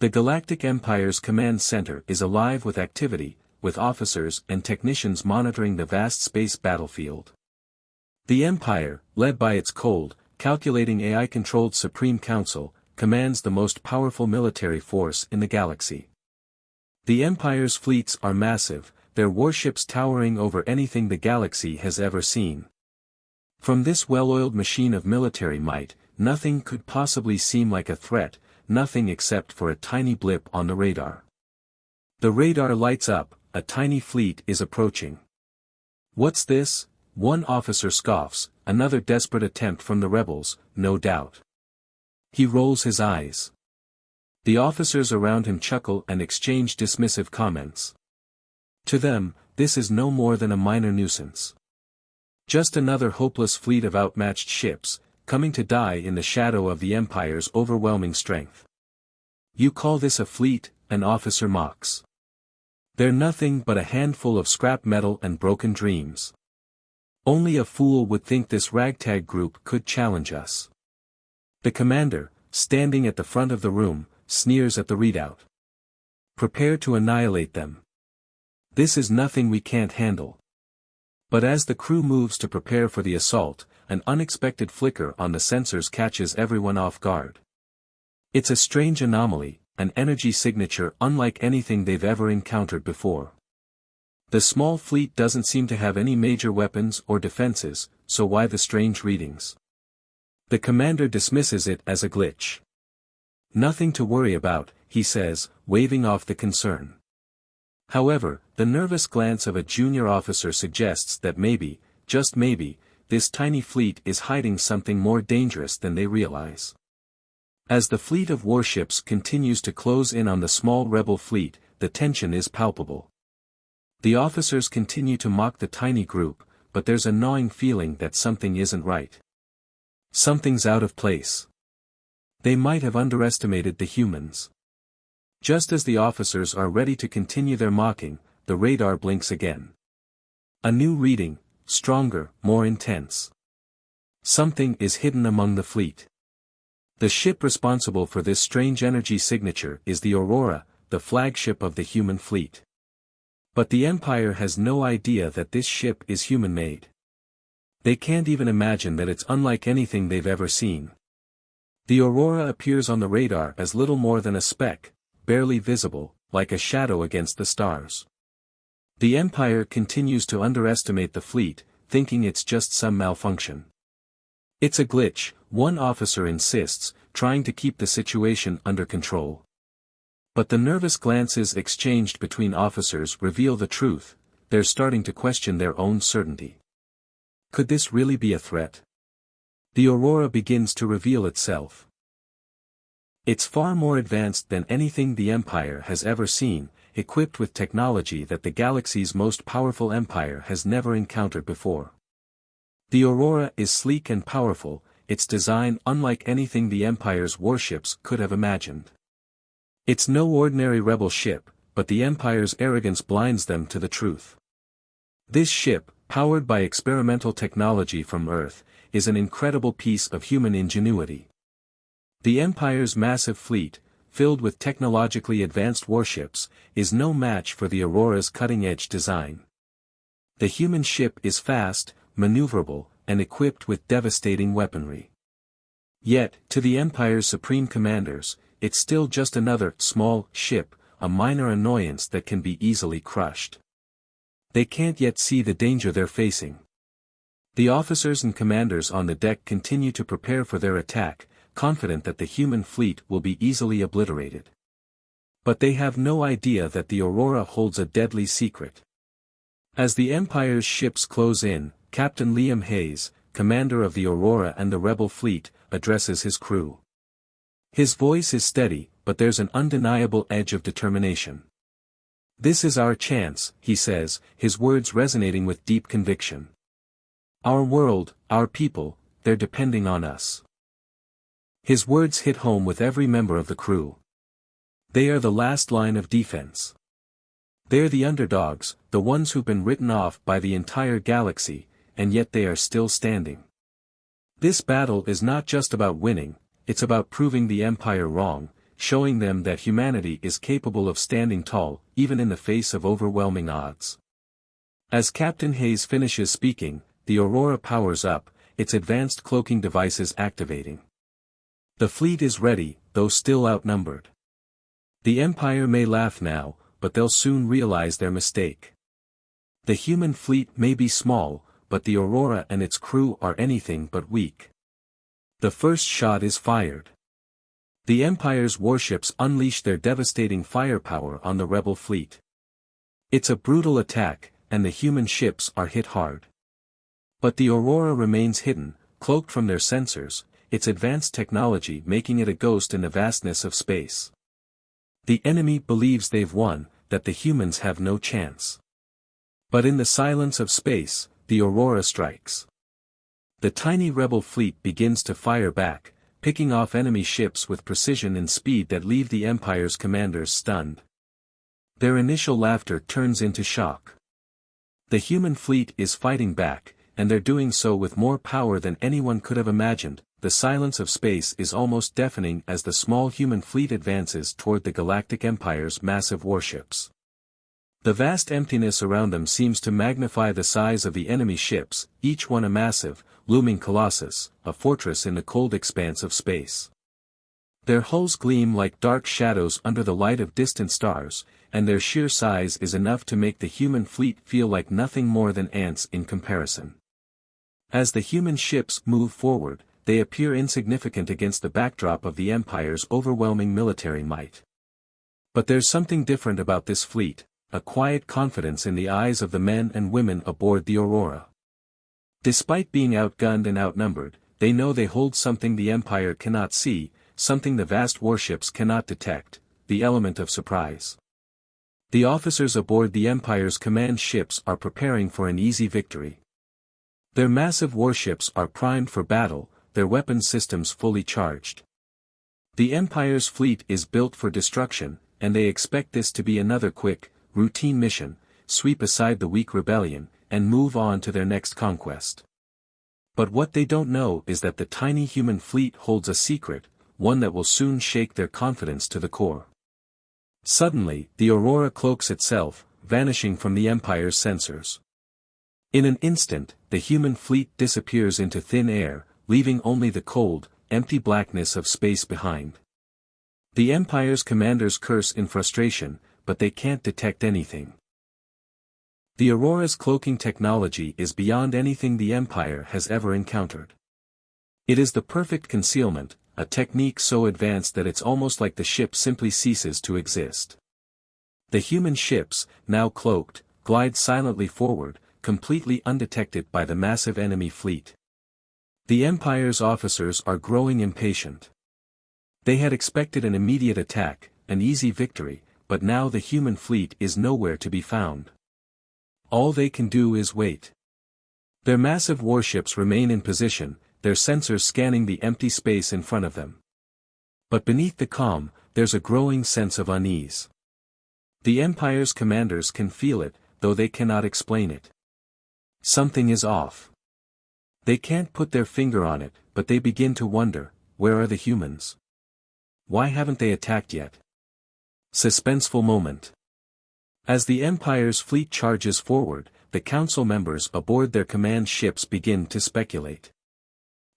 The Galactic Empire's command center is alive with activity, with officers and technicians monitoring the vast space battlefield. The Empire, led by its cold, calculating AI-controlled Supreme Council, commands the most powerful military force in the galaxy. The Empire's fleets are massive, their warships towering over anything the galaxy has ever seen. From this well-oiled machine of military might, nothing could possibly seem like a threat, nothing except for a tiny blip on the radar. The radar lights up, a tiny fleet is approaching. What's this? One officer scoffs, another desperate attempt from the rebels, no doubt. He rolls his eyes. The officers around him chuckle and exchange dismissive comments. To them, this is no more than a minor nuisance. Just another hopeless fleet of outmatched ships, coming to die in the shadow of the Empire's overwhelming strength. You call this a fleet? An officer mocks. They're nothing but a handful of scrap metal and broken dreams. Only a fool would think this ragtag group could challenge us. The commander, standing at the front of the room, sneers at the readout. Prepare to annihilate them. This is nothing we can't handle. But as the crew moves to prepare for the assault, an unexpected flicker on the sensors catches everyone off guard. It's a strange anomaly, an energy signature unlike anything they've ever encountered before. The small fleet doesn't seem to have any major weapons or defenses, so why the strange readings? The commander dismisses it as a glitch. Nothing to worry about, he says, waving off the concern. However, the nervous glance of a junior officer suggests that maybe, just maybe, this tiny fleet is hiding something more dangerous than they realize. As the fleet of warships continues to close in on the small rebel fleet, the tension is palpable. The officers continue to mock the tiny group, but there's a gnawing feeling that something isn't right. Something's out of place. They might have underestimated the humans. Just as the officers are ready to continue their mocking, the radar blinks again. A new reading, stronger, more intense. Something is hidden among the fleet. The ship responsible for this strange energy signature is the Aurora, the flagship of the human fleet. But the Empire has no idea that this ship is human-made. They can't even imagine that it's unlike anything they've ever seen. The Aurora appears on the radar as little more than a speck, barely visible, like a shadow against the stars. The Empire continues to underestimate the fleet, thinking it's just some malfunction. It's a glitch, one officer insists, trying to keep the situation under control. But the nervous glances exchanged between officers reveal the truth, they're starting to question their own certainty. Could this really be a threat? The Aurora begins to reveal itself. It's far more advanced than anything the Empire has ever seen, equipped with technology that the galaxy's most powerful empire has never encountered before. The Aurora is sleek and powerful, its design unlike anything the Empire's warships could have imagined. It's no ordinary rebel ship, but the Empire's arrogance blinds them to the truth. This ship, powered by experimental technology from Earth, is an incredible piece of human ingenuity. The Empire's massive fleet, filled with technologically advanced warships, is no match for the Aurora's cutting-edge design. The human ship is fast, maneuverable, and equipped with devastating weaponry. Yet, to the Empire's supreme commanders, it's still just another small ship, a minor annoyance that can be easily crushed. They can't yet see the danger they're facing. The officers and commanders on the deck continue to prepare for their attack, confident that the human fleet will be easily obliterated. But they have no idea that the Aurora holds a deadly secret. As the Empire's ships close in, Captain Liam Hayes, commander of the Aurora and the rebel fleet, addresses his crew. His voice is steady, but there's an undeniable edge of determination. This is our chance, he says, his words resonating with deep conviction. Our world, our people, they're depending on us. His words hit home with every member of the crew. They are the last line of defense. They're the underdogs, the ones who've been written off by the entire galaxy, and yet they are still standing. This battle is not just about winning, it's about proving the Empire wrong, showing them that humanity is capable of standing tall, even in the face of overwhelming odds. As Captain Hayes finishes speaking, the Aurora powers up, its advanced cloaking devices activating. The fleet is ready, though still outnumbered. The Empire may laugh now, but they'll soon realize their mistake. The human fleet may be small, but the Aurora and its crew are anything but weak. The first shot is fired. The Empire's warships unleash their devastating firepower on the rebel fleet. It's a brutal attack, and the human ships are hit hard. But the Aurora remains hidden, cloaked from their sensors, its advanced technology making it a ghost in the vastness of space. The enemy believes they've won, that the humans have no chance. But in the silence of space, the Aurora strikes. The tiny rebel fleet begins to fire back, picking off enemy ships with precision and speed that leave the Empire's commanders stunned. Their initial laughter turns into shock. The human fleet is fighting back, and they're doing so with more power than anyone could have imagined. The silence of space is almost deafening as the small human fleet advances toward the Galactic Empire's massive warships. The vast emptiness around them seems to magnify the size of the enemy ships, each one a massive, looming colossus, a fortress in the cold expanse of space. Their hulls gleam like dark shadows under the light of distant stars, and their sheer size is enough to make the human fleet feel like nothing more than ants in comparison. As the human ships move forward, they appear insignificant against the backdrop of the Empire's overwhelming military might. But there's something different about this fleet, a quiet confidence in the eyes of the men and women aboard the Aurora. Despite being outgunned and outnumbered, they know they hold something the Empire cannot see, something the vast warships cannot detect, the element of surprise. The officers aboard the Empire's command ships are preparing for an easy victory. Their massive warships are primed for battle, their weapon systems fully charged. The Empire's fleet is built for destruction, and they expect this to be another quick, routine mission, sweep aside the weak rebellion, and move on to their next conquest. But what they don't know is that the tiny human fleet holds a secret, one that will soon shake their confidence to the core. Suddenly, the Aurora cloaks itself, vanishing from the Empire's sensors. In an instant, the human fleet disappears into thin air, leaving only the cold, empty blackness of space behind. The Empire's commanders curse in frustration, but they can't detect anything. The Aurora's cloaking technology is beyond anything the Empire has ever encountered. It is the perfect concealment, a technique so advanced that it's almost like the ship simply ceases to exist. The human ships, now cloaked, glide silently forward, completely undetected by the massive enemy fleet. The Empire's officers are growing impatient. They had expected an immediate attack, an easy victory, but now the human fleet is nowhere to be found. All they can do is wait. Their massive warships remain in position, their sensors scanning the empty space in front of them. But beneath the calm, there's a growing sense of unease. The Empire's commanders can feel it, though they cannot explain it. Something is off. They can't put their finger on it, but they begin to wonder, where are the humans? Why haven't they attacked yet? Suspenseful moment. As the Empire's fleet charges forward, the council members aboard their command ships begin to speculate.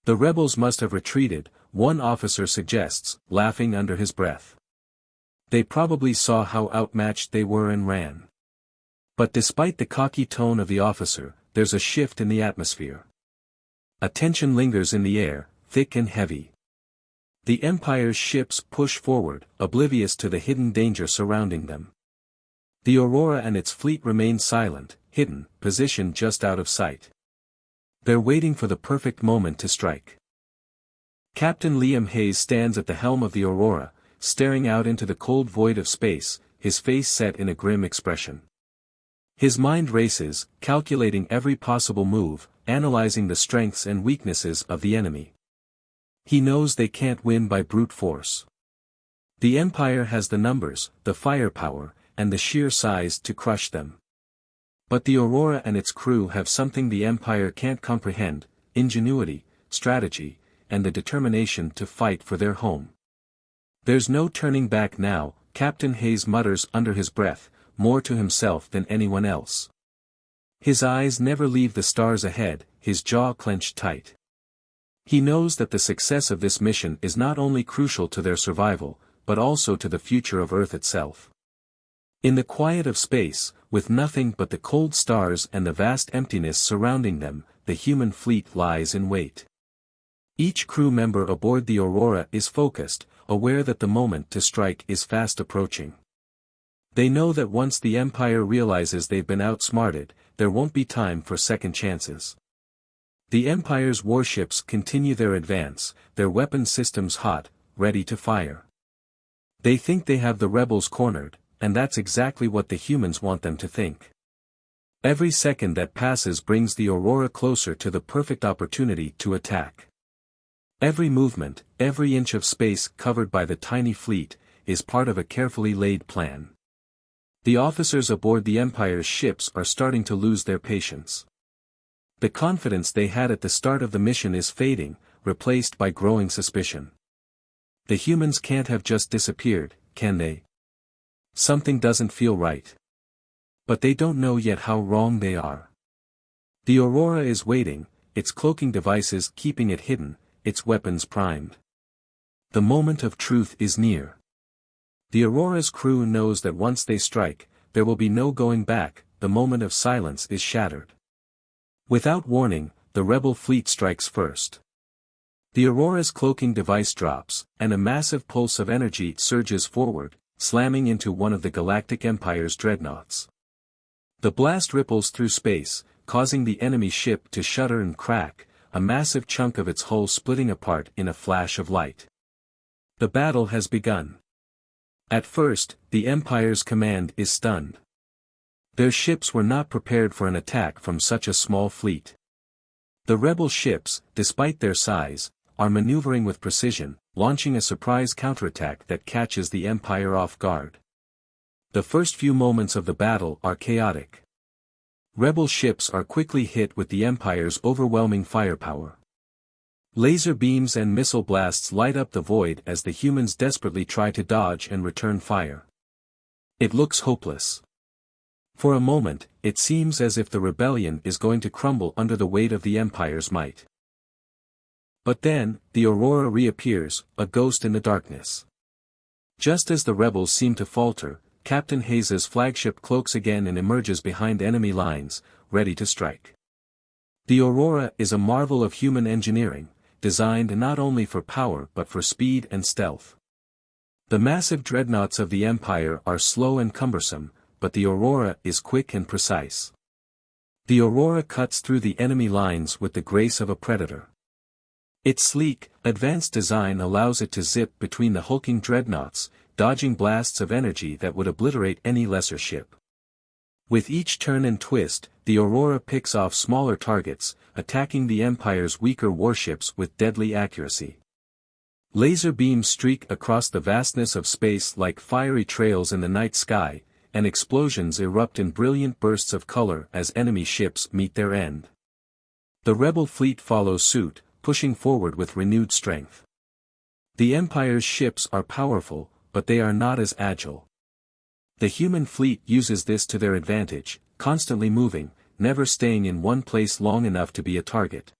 The rebels must have retreated, one officer suggests, laughing under his breath. They probably saw how outmatched they were and ran. But despite the cocky tone of the officer, there's a shift in the atmosphere. A tension lingers in the air, thick and heavy. The Empire's ships push forward, oblivious to the hidden danger surrounding them. The Aurora and its fleet remain silent, hidden, positioned just out of sight. They're waiting for the perfect moment to strike. Captain Liam Hayes stands at the helm of the Aurora, staring out into the cold void of space, his face set in a grim expression. His mind races, calculating every possible move, analyzing the strengths and weaknesses of the enemy. He knows they can't win by brute force. The Empire has the numbers, the firepower, and the sheer size to crush them. But the Aurora and its crew have something the Empire can't comprehend: ingenuity, strategy, and the determination to fight for their home. "There's no turning back now," Captain Hayes mutters under his breath, more to himself than anyone else. His eyes never leave the stars ahead, his jaw clenched tight. He knows that the success of this mission is not only crucial to their survival, but also to the future of Earth itself. In the quiet of space, with nothing but the cold stars and the vast emptiness surrounding them, the human fleet lies in wait. Each crew member aboard the Aurora is focused, aware that the moment to strike is fast approaching. They know that once the Empire realizes they've been outsmarted, there won't be time for second chances. The Empire's warships continue their advance, their weapon systems hot, ready to fire. They think they have the rebels cornered, and that's exactly what the humans want them to think. Every second that passes brings the Aurora closer to the perfect opportunity to attack. Every movement, every inch of space covered by the tiny fleet, is part of a carefully laid plan. The officers aboard the Empire's ships are starting to lose their patience. The confidence they had at the start of the mission is fading, replaced by growing suspicion. The humans can't have just disappeared, can they? Something doesn't feel right. But they don't know yet how wrong they are. The Aurora is waiting, its cloaking devices keeping it hidden, its weapons primed. The moment of truth is near. The Aurora's crew knows that once they strike, there will be no going back, the moment of silence is shattered. Without warning, the rebel fleet strikes first. The Aurora's cloaking device drops, and a massive pulse of energy surges forward, slamming into one of the Galactic Empire's dreadnoughts. The blast ripples through space, causing the enemy ship to shudder and crack, a massive chunk of its hull splitting apart in a flash of light. The battle has begun. At first, the Empire's command is stunned. Their ships were not prepared for an attack from such a small fleet. The rebel ships, despite their size, are maneuvering with precision, launching a surprise counterattack that catches the Empire off guard. The first few moments of the battle are chaotic. Rebel ships are quickly hit with the Empire's overwhelming firepower. Laser beams and missile blasts light up the void as the humans desperately try to dodge and return fire. It looks hopeless. For a moment, it seems as if the rebellion is going to crumble under the weight of the Empire's might. But then, the Aurora reappears, a ghost in the darkness. Just as the rebels seem to falter, Captain Hayes's flagship cloaks again and emerges behind enemy lines, ready to strike. The Aurora is a marvel of human engineering, designed not only for power but for speed and stealth. The massive dreadnoughts of the Empire are slow and cumbersome, but the Aurora is quick and precise. The Aurora cuts through the enemy lines with the grace of a predator. Its sleek, advanced design allows it to zip between the hulking dreadnoughts, dodging blasts of energy that would obliterate any lesser ship. With each turn and twist, the Aurora picks off smaller targets, attacking the Empire's weaker warships with deadly accuracy. Laser beams streak across the vastness of space like fiery trails in the night sky, and explosions erupt in brilliant bursts of color as enemy ships meet their end. The rebel fleet follows suit, pushing forward with renewed strength. The Empire's ships are powerful, but they are not as agile. The human fleet uses this to their advantage, constantly moving, never staying in one place long enough to be a target.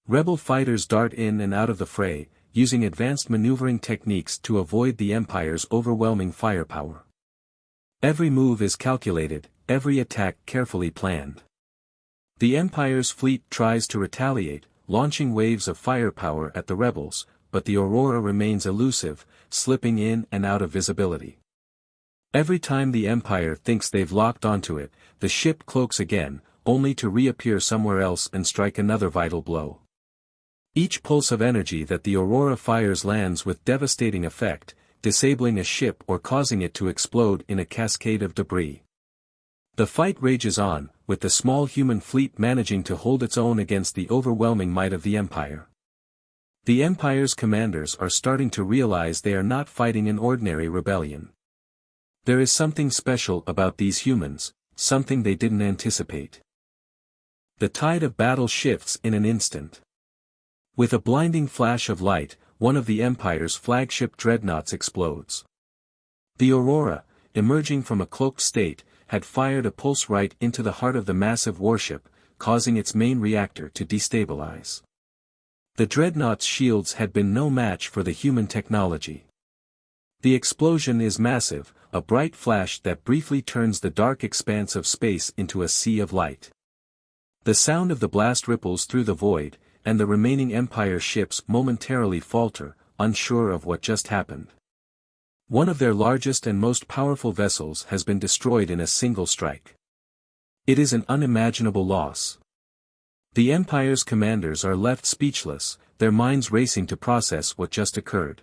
Rebel fighters dart in and out of the fray, using advanced maneuvering techniques to avoid the Empire's overwhelming firepower. Every move is calculated, every attack carefully planned. The Empire's fleet tries to retaliate, launching waves of firepower at the rebels, but the Aurora remains elusive, slipping in and out of visibility. Every time the Empire thinks they've locked onto it, the ship cloaks again, only to reappear somewhere else and strike another vital blow. Each pulse of energy that the Aurora fires lands with devastating effect, disabling a ship or causing it to explode in a cascade of debris. The fight rages on, with the small human fleet managing to hold its own against the overwhelming might of the Empire. The Empire's commanders are starting to realize they are not fighting an ordinary rebellion. There is something special about these humans, something they didn't anticipate. The tide of battle shifts in an instant. With a blinding flash of light, one of the Empire's flagship dreadnoughts explodes. The Aurora, emerging from a cloaked state, had fired a pulse right into the heart of the massive warship, causing its main reactor to destabilize. The dreadnought's shields had been no match for the human technology. The explosion is massive, a bright flash that briefly turns the dark expanse of space into a sea of light. The sound of the blast ripples through the void, and the remaining Empire ships momentarily falter, unsure of what just happened. One of their largest and most powerful vessels has been destroyed in a single strike. It is an unimaginable loss. The Empire's commanders are left speechless, their minds racing to process what just occurred.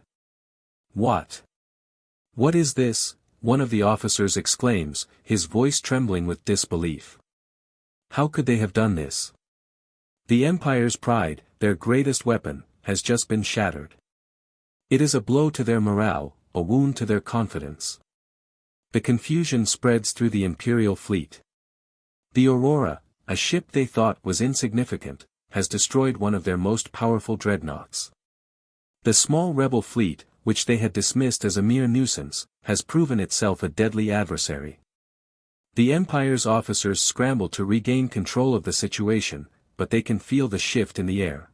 What? What is this? One of the officers exclaims, his voice trembling with disbelief. How could they have done this? The Empire's pride, their greatest weapon, has just been shattered. It is a blow to their morale, a wound to their confidence. The confusion spreads through the Imperial fleet. The Aurora, a ship they thought was insignificant, has destroyed one of their most powerful dreadnoughts. The small rebel fleet, which they had dismissed as a mere nuisance, has proven itself a deadly adversary. The Empire's officers scramble to regain control of the situation, but they can feel the shift in the air.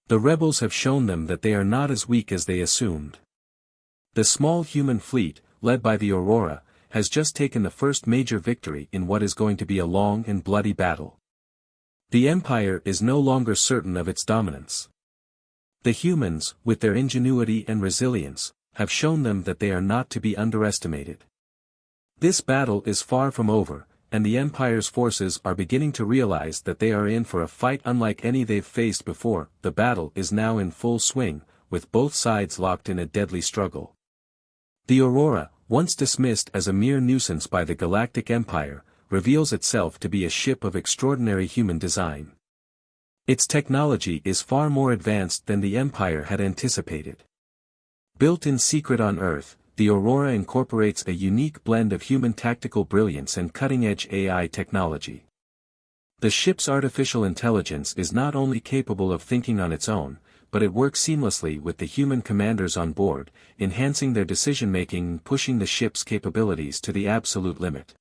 The rebels have shown them that they are not as weak as they assumed. The small human fleet, led by the Aurora, has just taken the first major victory in what is going to be a long and bloody battle. The Empire is no longer certain of its dominance. The humans, with their ingenuity and resilience, have shown them that they are not to be underestimated. This battle is far from over, and the Empire's forces are beginning to realize that they are in for a fight unlike any they've faced before. The battle is now in full swing, with both sides locked in a deadly struggle. The Aurora, once dismissed as a mere nuisance by the Galactic Empire, reveals itself to be a ship of extraordinary human design. Its technology is far more advanced than the Empire had anticipated. Built in secret on Earth, the Aurora incorporates a unique blend of human tactical brilliance and cutting-edge AI technology. The ship's artificial intelligence is not only capable of thinking on its own, but it works seamlessly with the human commanders on board, enhancing their decision-making and pushing the ship's capabilities to the absolute limit.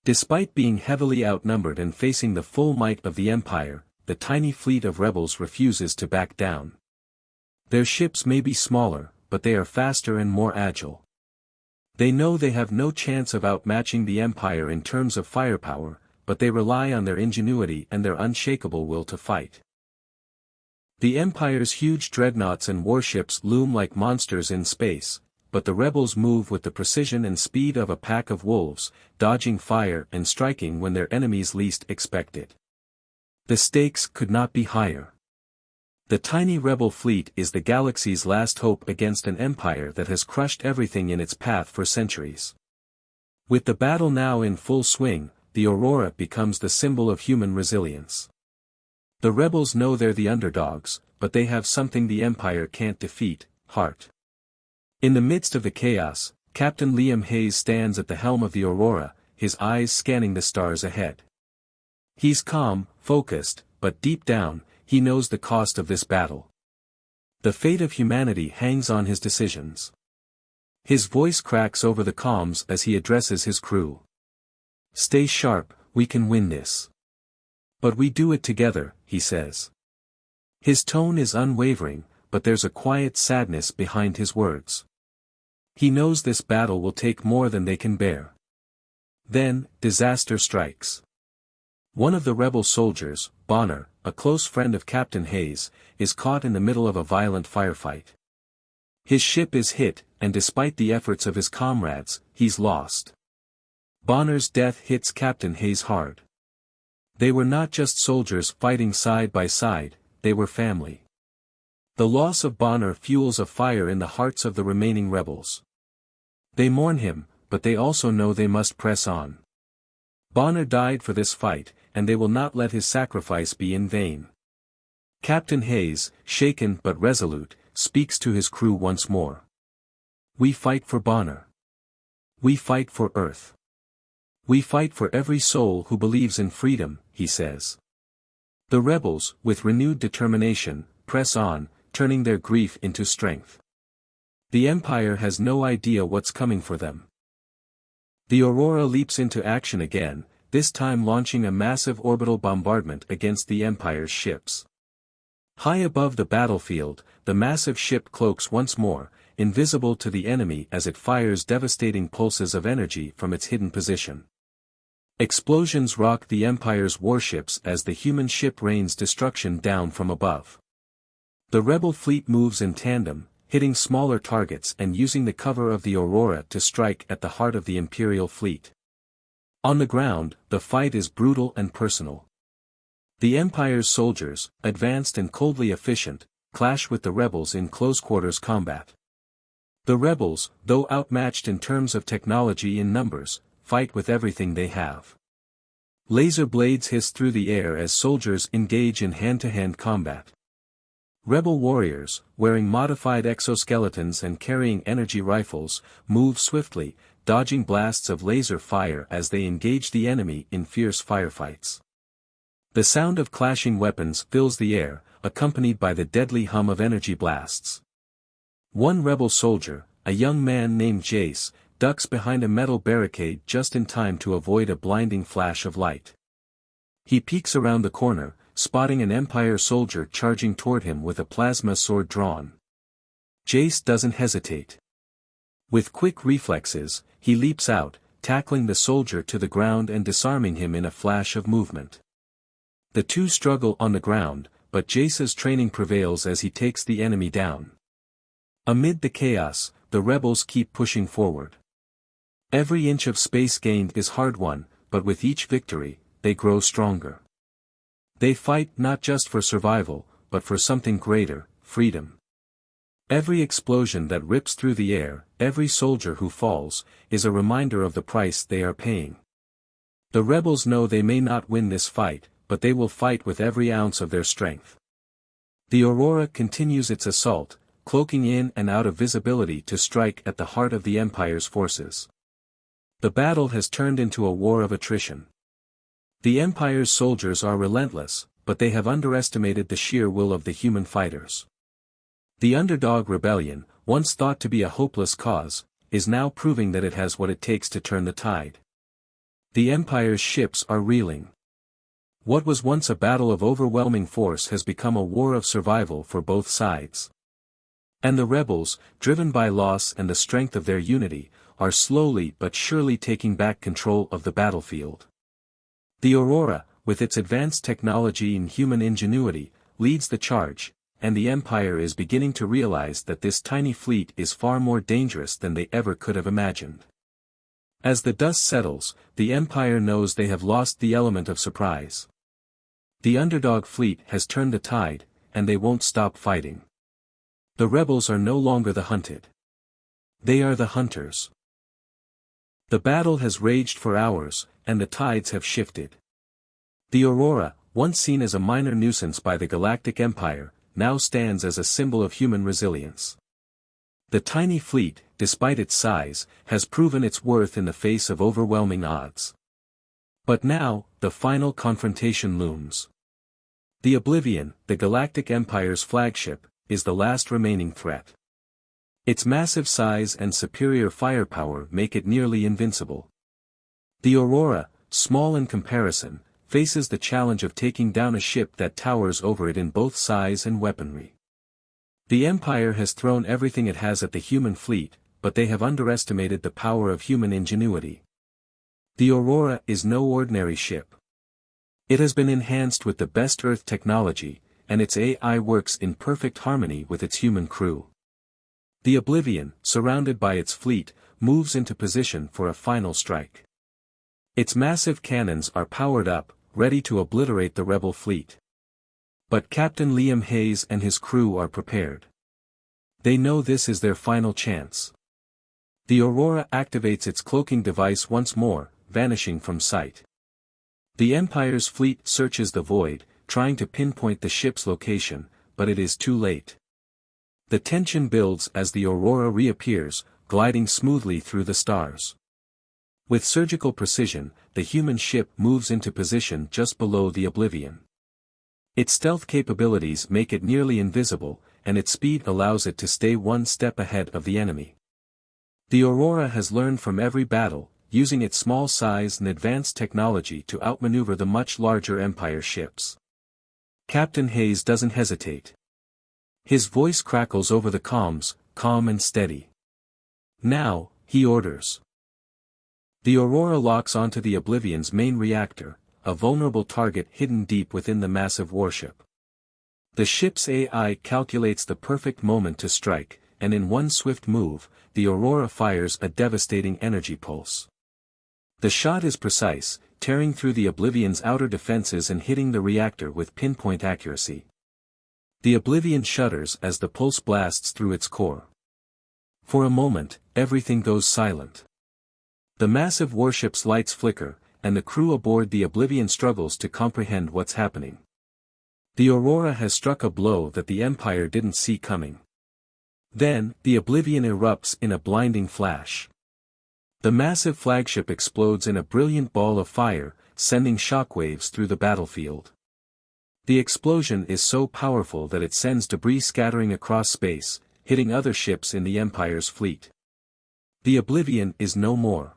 Despite being heavily outnumbered and facing the full might of the Empire, the tiny fleet of rebels refuses to back down. Their ships may be smaller, but they are faster and more agile. They know they have no chance of outmatching the Empire in terms of firepower, but they rely on their ingenuity and their unshakable will to fight. The Empire's huge dreadnoughts and warships loom like monsters in space, but the rebels move with the precision and speed of a pack of wolves, dodging fire and striking when their enemies least expect it. The stakes could not be higher. The tiny rebel fleet is the galaxy's last hope against an empire that has crushed everything in its path for centuries. With the battle now in full swing, the Aurora becomes the symbol of human resilience. The rebels know they're the underdogs, but they have something the Empire can't defeat: heart. In the midst of the chaos, Captain Liam Hayes stands at the helm of the Aurora, his eyes scanning the stars ahead. He's calm, focused, but deep down, he knows the cost of this battle. The fate of humanity hangs on his decisions. His voice cracks over the comms as he addresses his crew. "Stay sharp, we can win this. But we do it together," he says. His tone is unwavering, but there's a quiet sadness behind his words. He knows this battle will take more than they can bear. Then, disaster strikes. One of the rebel soldiers, Bonner, a close friend of Captain Hayes, is caught in the middle of a violent firefight. His ship is hit, and despite the efforts of his comrades, he's lost. Bonner's death hits Captain Hayes hard. They were not just soldiers fighting side by side, they were family. The loss of Bonner fuels a fire in the hearts of the remaining rebels. They mourn him, but they also know they must press on. Bonner died for this fight, and they will not let his sacrifice be in vain. Captain Hayes, shaken but resolute, speaks to his crew once more. "We fight for Bonner. We fight for Earth. We fight for every soul who believes in freedom," he says. The rebels, with renewed determination, press on, turning their grief into strength. The Empire has no idea what's coming for them. The Aurora leaps into action again, this time launching a massive orbital bombardment against the Empire's ships. High above the battlefield, the massive ship cloaks once more, invisible to the enemy as it fires devastating pulses of energy from its hidden position. Explosions rock the Empire's warships as the human ship rains destruction down from above. The rebel fleet moves in tandem, hitting smaller targets and using the cover of the Aurora to strike at the heart of the Imperial fleet. On the ground, the fight is brutal and personal. The Empire's soldiers, advanced and coldly efficient, clash with the rebels in close-quarters combat. The rebels, though outmatched in terms of technology in numbers, fight with everything they have. Laser blades hiss through the air as soldiers engage in hand-to-hand combat. Rebel warriors, wearing modified exoskeletons and carrying energy rifles, move swiftly, dodging blasts of laser fire as they engage the enemy in fierce firefights. The sound of clashing weapons fills the air, accompanied by the deadly hum of energy blasts. One rebel soldier, a young man named Jace, ducks behind a metal barricade just in time to avoid a blinding flash of light. He peeks around the corner, spotting an Empire soldier charging toward him with a plasma sword drawn. Jace doesn't hesitate. With quick reflexes, he leaps out, tackling the soldier to the ground and disarming him in a flash of movement. The two struggle on the ground, but Jace's training prevails as he takes the enemy down. Amid the chaos, the rebels keep pushing forward. Every inch of space gained is hard-won, but with each victory, they grow stronger. They fight not just for survival, but for something greater, freedom. Every explosion that rips through the air, every soldier who falls, is a reminder of the price they are paying. The rebels know they may not win this fight, but they will fight with every ounce of their strength. The Aurora continues its assault, cloaking in and out of visibility to strike at the heart of the Empire's forces. The battle has turned into a war of attrition. The Empire's soldiers are relentless, but they have underestimated the sheer will of the human fighters. The underdog rebellion, once thought to be a hopeless cause, is now proving that it has what it takes to turn the tide. The Empire's ships are reeling. What was once a battle of overwhelming force has become a war of survival for both sides. And the rebels, driven by loss and the strength of their unity, are slowly but surely taking back control of the battlefield. The Aurora, with its advanced technology and human ingenuity, leads the charge, and the Empire is beginning to realize that this tiny fleet is far more dangerous than they ever could have imagined. As the dust settles, the Empire knows they have lost the element of surprise. The underdog fleet has turned the tide, and they won't stop fighting. The rebels are no longer the hunted. They are the hunters. The battle has raged for hours, and the tides have shifted. The Aurora, once seen as a minor nuisance by the Galactic Empire, now stands as a symbol of human resilience. The tiny fleet, despite its size, has proven its worth in the face of overwhelming odds. But now, the final confrontation looms. The Oblivion, the Galactic Empire's flagship, is the last remaining threat. Its massive size and superior firepower make it nearly invincible. The Aurora, small in comparison, faces the challenge of taking down a ship that towers over it in both size and weaponry. The Empire has thrown everything it has at the human fleet, but they have underestimated the power of human ingenuity. The Aurora is no ordinary ship. It has been enhanced with the best Earth technology, and its AI works in perfect harmony with its human crew. The Oblivion, surrounded by its fleet, moves into position for a final strike. Its massive cannons are powered up, ready to obliterate the rebel fleet. But Captain Liam Hayes and his crew are prepared. They know this is their final chance. The Aurora activates its cloaking device once more, vanishing from sight. The Empire's fleet searches the void, trying to pinpoint the ship's location, but it is too late. The tension builds as the Aurora reappears, gliding smoothly through the stars. With surgical precision, the human ship moves into position just below the Oblivion. Its stealth capabilities make it nearly invisible, and its speed allows it to stay one step ahead of the enemy. The Aurora has learned from every battle, using its small size and advanced technology to outmaneuver the much larger Empire ships. Captain Hayes doesn't hesitate. His voice crackles over the comms, calm and steady. Now, he orders. The Aurora locks onto the Oblivion's main reactor, a vulnerable target hidden deep within the massive warship. The ship's AI calculates the perfect moment to strike, and in one swift move, the Aurora fires a devastating energy pulse. The shot is precise, tearing through the Oblivion's outer defenses and hitting the reactor with pinpoint accuracy. The Oblivion shudders as the pulse blasts through its core. For a moment, everything goes silent. The massive warship's lights flicker, and the crew aboard the Oblivion struggles to comprehend what's happening. The Aurora has struck a blow that the Empire didn't see coming. Then, the Oblivion erupts in a blinding flash. The massive flagship explodes in a brilliant ball of fire, sending shockwaves through the battlefield. The explosion is so powerful that it sends debris scattering across space, hitting other ships in the Empire's fleet. The Oblivion is no more.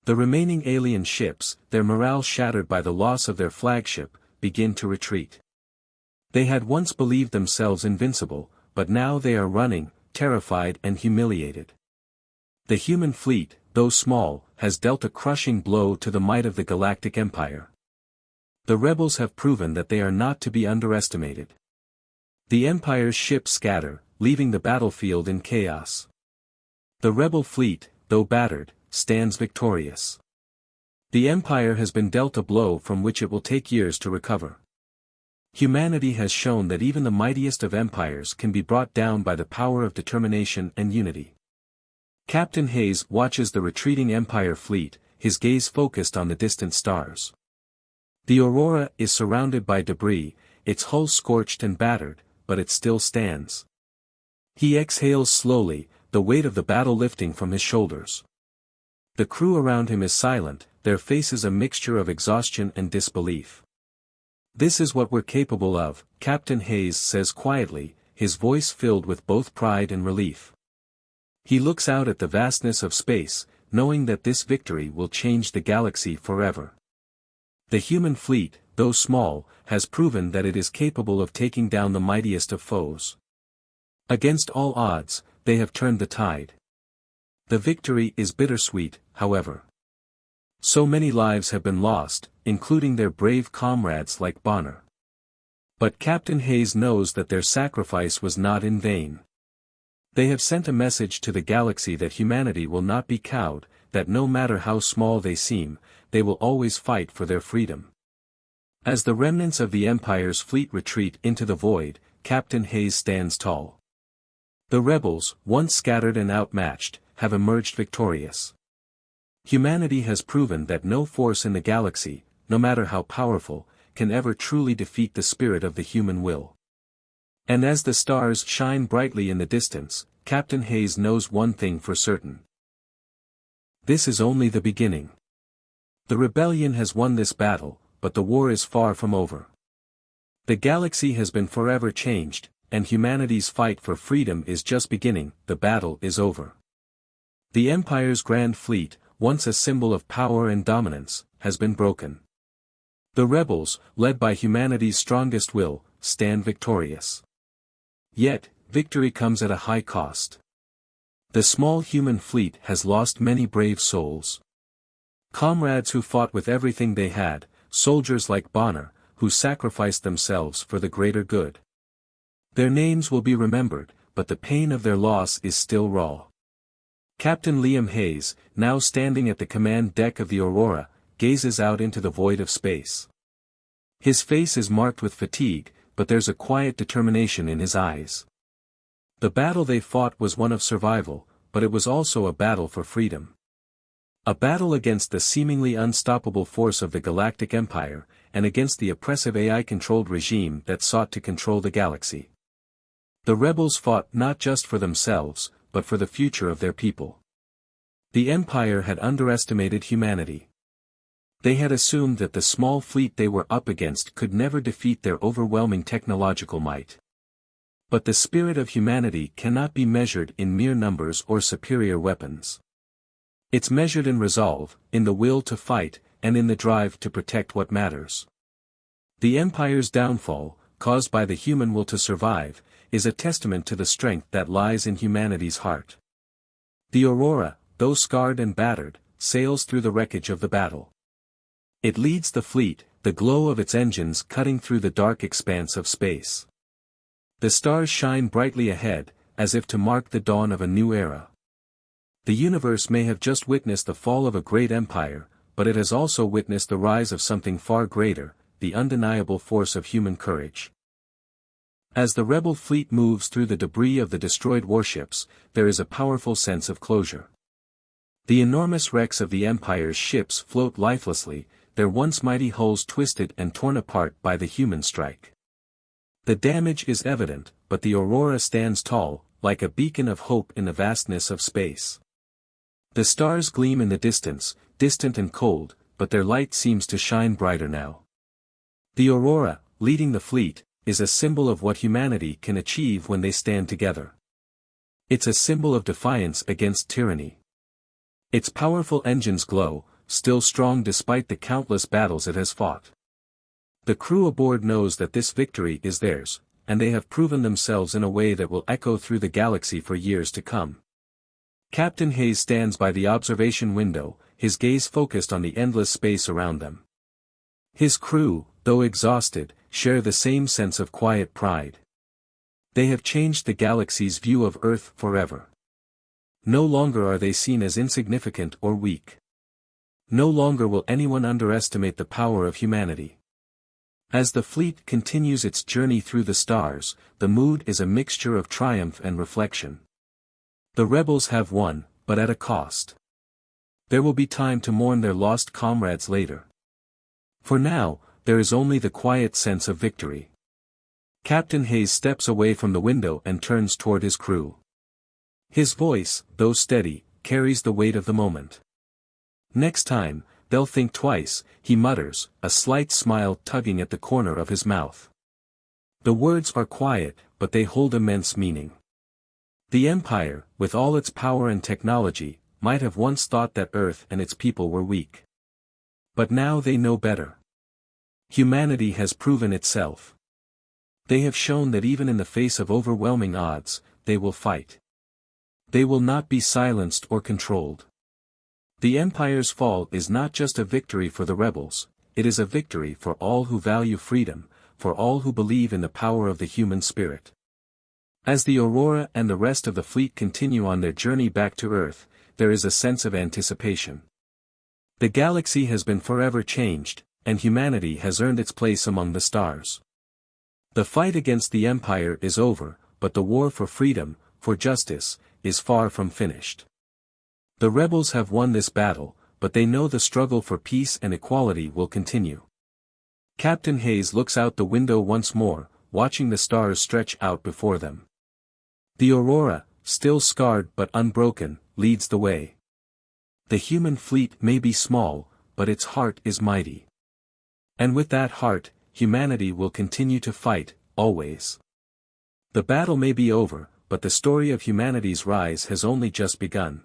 The remaining alien ships, their morale shattered by the loss of their flagship, begin to retreat. They had once believed themselves invincible, but now they are running, terrified and humiliated. The human fleet, though small, has dealt a crushing blow to the might of the Galactic Empire. The rebels have proven that they are not to be underestimated. The Empire's ships scatter, leaving the battlefield in chaos. The rebel fleet, though battered, stands victorious. The Empire has been dealt a blow from which it will take years to recover. Humanity has shown that even the mightiest of empires can be brought down by the power of determination and unity. Captain Hayes watches the retreating Empire fleet, his gaze focused on the distant stars. The Aurora is surrounded by debris, its hull scorched and battered, but it still stands. He exhales slowly, the weight of the battle lifting from his shoulders. The crew around him is silent, their faces a mixture of exhaustion and disbelief. "This is what we're capable of," Captain Hayes says quietly, his voice filled with both pride and relief. He looks out at the vastness of space, knowing that this victory will change the galaxy forever. The human fleet, though small, has proven that it is capable of taking down the mightiest of foes. Against all odds, they have turned the tide. The victory is bittersweet, however. So many lives have been lost, including their brave comrades like Bonner. But Captain Hayes knows that their sacrifice was not in vain. They have sent a message to the galaxy that humanity will not be cowed, that no matter how small they seem, they will always fight for their freedom. As the remnants of the Empire's fleet retreat into the void, Captain Hayes stands tall. The rebels, once scattered and outmatched, have emerged victorious. Humanity has proven that no force in the galaxy, no matter how powerful, can ever truly defeat the spirit of the human will. And as the stars shine brightly in the distance, Captain Hayes knows one thing for certain. This is only the beginning. The rebellion has won this battle, but the war is far from over. The galaxy has been forever changed, and humanity's fight for freedom is just beginning. The battle is over. The Empire's grand fleet, once a symbol of power and dominance, has been broken. The rebels, led by humanity's strongest will, stand victorious. Yet, victory comes at a high cost. The small human fleet has lost many brave souls. Comrades who fought with everything they had, soldiers like Bonner, who sacrificed themselves for the greater good. Their names will be remembered, but the pain of their loss is still raw. Captain Liam Hayes, now standing at the command deck of the Aurora, gazes out into the void of space. His face is marked with fatigue, but there's a quiet determination in his eyes. The battle they fought was one of survival, but it was also a battle for freedom. A battle against the seemingly unstoppable force of the Galactic Empire, and against the oppressive AI-controlled regime that sought to control the galaxy. The rebels fought not just for themselves, but for the future of their people. The Empire had underestimated humanity. They had assumed that the small fleet they were up against could never defeat their overwhelming technological might. But the spirit of humanity cannot be measured in mere numbers or superior weapons. It's measured in resolve, in the will to fight, and in the drive to protect what matters. The Empire's downfall, caused by the human will to survive, is a testament to the strength that lies in humanity's heart. The Aurora, though scarred and battered, sails through the wreckage of the battle. It leads the fleet, the glow of its engines cutting through the dark expanse of space. The stars shine brightly ahead, as if to mark the dawn of a new era. The universe may have just witnessed the fall of a great empire, but it has also witnessed the rise of something far greater, the undeniable force of human courage. As the rebel fleet moves through the debris of the destroyed warships, there is a powerful sense of closure. The enormous wrecks of the Empire's ships float lifelessly, their once mighty hulls twisted and torn apart by the human strike. The damage is evident, but the Aurora stands tall, like a beacon of hope in the vastness of space. The stars gleam in the distance, distant and cold, but their light seems to shine brighter now. The Aurora, leading the fleet, is a symbol of what humanity can achieve when they stand together. It's a symbol of defiance against tyranny. Its powerful engines glow, still strong despite the countless battles it has fought. The crew aboard knows that this victory is theirs, and they have proven themselves in a way that will echo through the galaxy for years to come. Captain Hayes stands by the observation window, his gaze focused on the endless space around them. His crew, though exhausted, share the same sense of quiet pride. They have changed the galaxy's view of Earth forever. No longer are they seen as insignificant or weak. No longer will anyone underestimate the power of humanity. As the fleet continues its journey through the stars, the mood is a mixture of triumph and reflection. The rebels have won, but at a cost. There will be time to mourn their lost comrades later. For now, there is only the quiet sense of victory. Captain Hayes steps away from the window and turns toward his crew. His voice, though steady, carries the weight of the moment. Next time, they'll think twice, he mutters, a slight smile tugging at the corner of his mouth. The words are quiet, but they hold immense meaning. The Empire, with all its power and technology, might have once thought that Earth and its people were weak. But now they know better. Humanity has proven itself. They have shown that even in the face of overwhelming odds, they will fight. They will not be silenced or controlled. The Empire's fall is not just a victory for the rebels, it is a victory for all who value freedom, for all who believe in the power of the human spirit. As the Aurora and the rest of the fleet continue on their journey back to Earth, there is a sense of anticipation. The galaxy has been forever changed, and humanity has earned its place among the stars. The fight against the Empire is over, but the war for freedom, for justice, is far from finished. The rebels have won this battle, but they know the struggle for peace and equality will continue. Captain Hayes looks out the window once more, watching the stars stretch out before them. The Aurora, still scarred but unbroken, leads the way. The human fleet may be small, but its heart is mighty. And with that heart, humanity will continue to fight, always. The battle may be over, but the story of humanity's rise has only just begun.